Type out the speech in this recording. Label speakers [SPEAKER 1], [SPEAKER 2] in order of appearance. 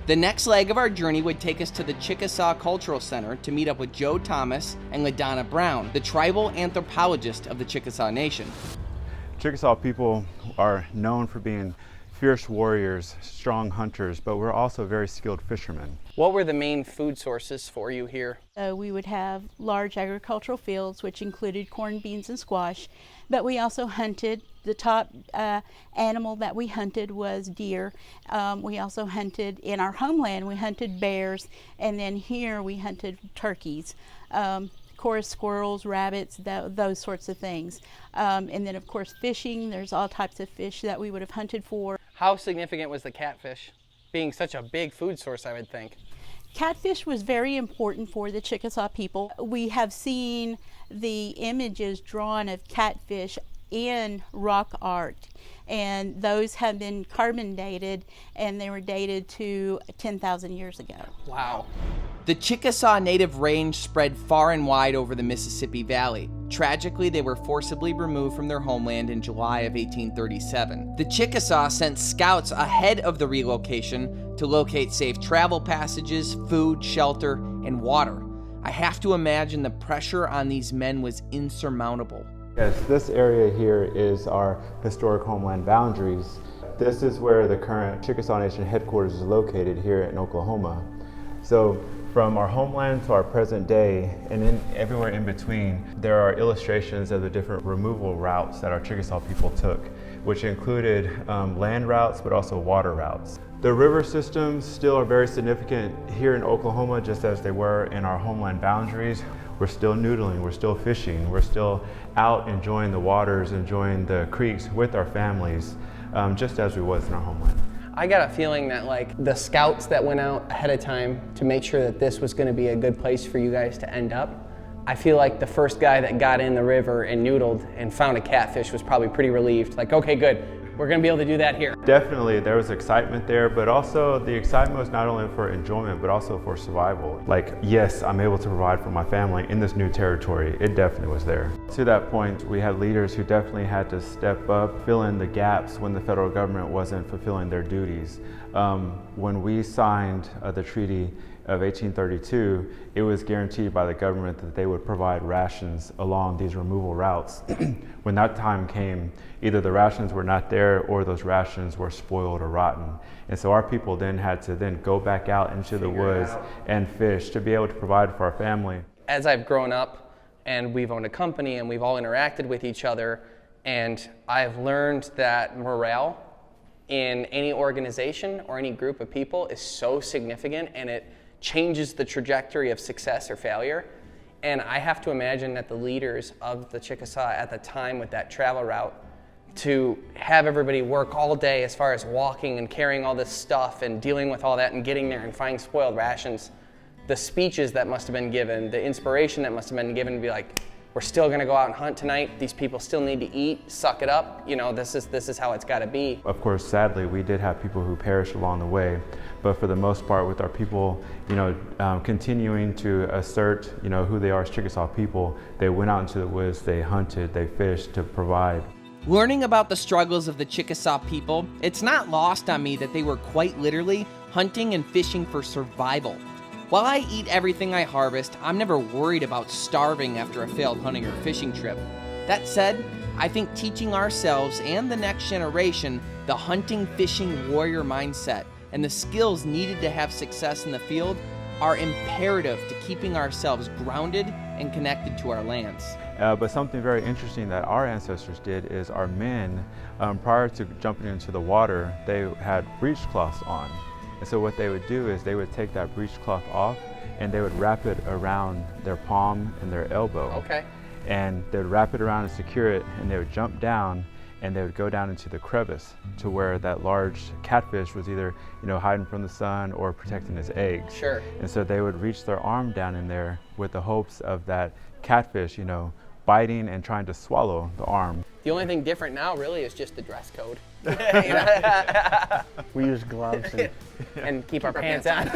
[SPEAKER 1] The next leg of our journey would take us to the Chickasaw Cultural Center to meet up with Joe Thomas and LaDonna Brown, the tribal anthropologist of the Chickasaw Nation.
[SPEAKER 2] Chickasaw people are known for being fierce warriors, strong hunters, but we're also very skilled fishermen.
[SPEAKER 1] What were the main food sources for you here?
[SPEAKER 3] We would have large agricultural fields, which included corn, beans, and squash, but we also hunted. The top animal that we hunted was deer. We also hunted, in our homeland, we hunted bears, and then here we hunted turkeys. Of course, squirrels, rabbits, those sorts of things. And then, of course, fishing. There's all types of fish that we would have hunted for.
[SPEAKER 1] How significant was the catfish? Being such a big food source, I would think.
[SPEAKER 3] Catfish was very important for the Chickasaw people. We have seen the images drawn of catfish in rock art, and those have been carbon dated, and they were dated to 10,000 years ago.
[SPEAKER 1] Wow. The Chickasaw native range spread far and wide over the Mississippi Valley. Tragically, they were forcibly removed from their homeland in July of 1837. The Chickasaw sent scouts ahead of the relocation to locate safe travel passages, food, shelter, and water. I have to imagine the pressure on these men was insurmountable.
[SPEAKER 2] Yes, this area here is our historic homeland boundaries. This is where the current Chickasaw Nation headquarters is located here in Oklahoma. So from our homeland to our present day, and everywhere in between, there are illustrations of the different removal routes that our Chickasaw people took, which included land routes, but also water routes. The river systems still are very significant here in Oklahoma, just as they were in our homeland boundaries. We're still noodling, we're still fishing, we're still out enjoying the waters, enjoying the creeks with our families, just as we was in our homeland.
[SPEAKER 1] I got a feeling that like the scouts that went out ahead of time to make sure that this was going to be a good place for you guys to end up, I feel like the first guy that got in the river and noodled and found a catfish was probably pretty relieved. Like, okay, good. We're going to be able to do that here.
[SPEAKER 2] Definitely, there was excitement there, but also the excitement was not only for enjoyment, but also for survival. Like, yes, I'm able to provide for my family in this new territory. It definitely was there. To that point, we had leaders who definitely had to step up, fill in the gaps when the federal government wasn't fulfilling their duties. When we signed the Treaty of 1832, it was guaranteed by the government that they would provide rations along these removal routes. When that time came, either the rations were not there or those rations were spoiled or rotten. And so our people then had to go back out into the woods and fish to be able to provide for our family.
[SPEAKER 1] As I've grown up and we've owned a company and we've all interacted with each other, and I've learned that morale in any organization or any group of people is so significant, and it changes the trajectory of success or failure. And I have to imagine that the leaders of the Chickasaw at the time with that travel route, to have everybody work all day as far as walking and carrying all this stuff and dealing with all that and getting there and finding spoiled rations, the speeches that must have been given, the inspiration that must have been given to be like, we're still gonna go out and hunt tonight, these people still need to eat, suck it up, you know, this is how it's gotta be.
[SPEAKER 2] Of course, sadly, we did have people who perished along the way, but for the most part, with our people, continuing to assert, who they are as Chickasaw people, they went out into the woods, they hunted, they fished to provide.
[SPEAKER 1] Learning about the struggles of the Chickasaw people, it's not lost on me that they were quite literally hunting and fishing for survival. While I eat everything I harvest, I'm never worried about starving after a failed hunting or fishing trip. That said, I think teaching ourselves and the next generation the hunting, fishing, warrior mindset and the skills needed to have success in the field are imperative to keeping ourselves grounded and connected to our lands.
[SPEAKER 2] But something very interesting that our ancestors did is our men, prior to jumping into the water, they had breechcloths on. And so what they would do is they would take that breechcloth off and they would wrap it around their palm and their elbow.
[SPEAKER 1] Okay.
[SPEAKER 2] And they would wrap it around and secure it, and they would jump down and they would go down into the crevice to where that large catfish was either, hiding from the sun or protecting its eggs.
[SPEAKER 1] Sure.
[SPEAKER 2] And so they would reach their arm down in there with the hopes of that catfish, biting and trying to swallow the arm.
[SPEAKER 1] The only thing different now really is just the dress code.
[SPEAKER 4] We use gloves
[SPEAKER 1] and keep our pants on.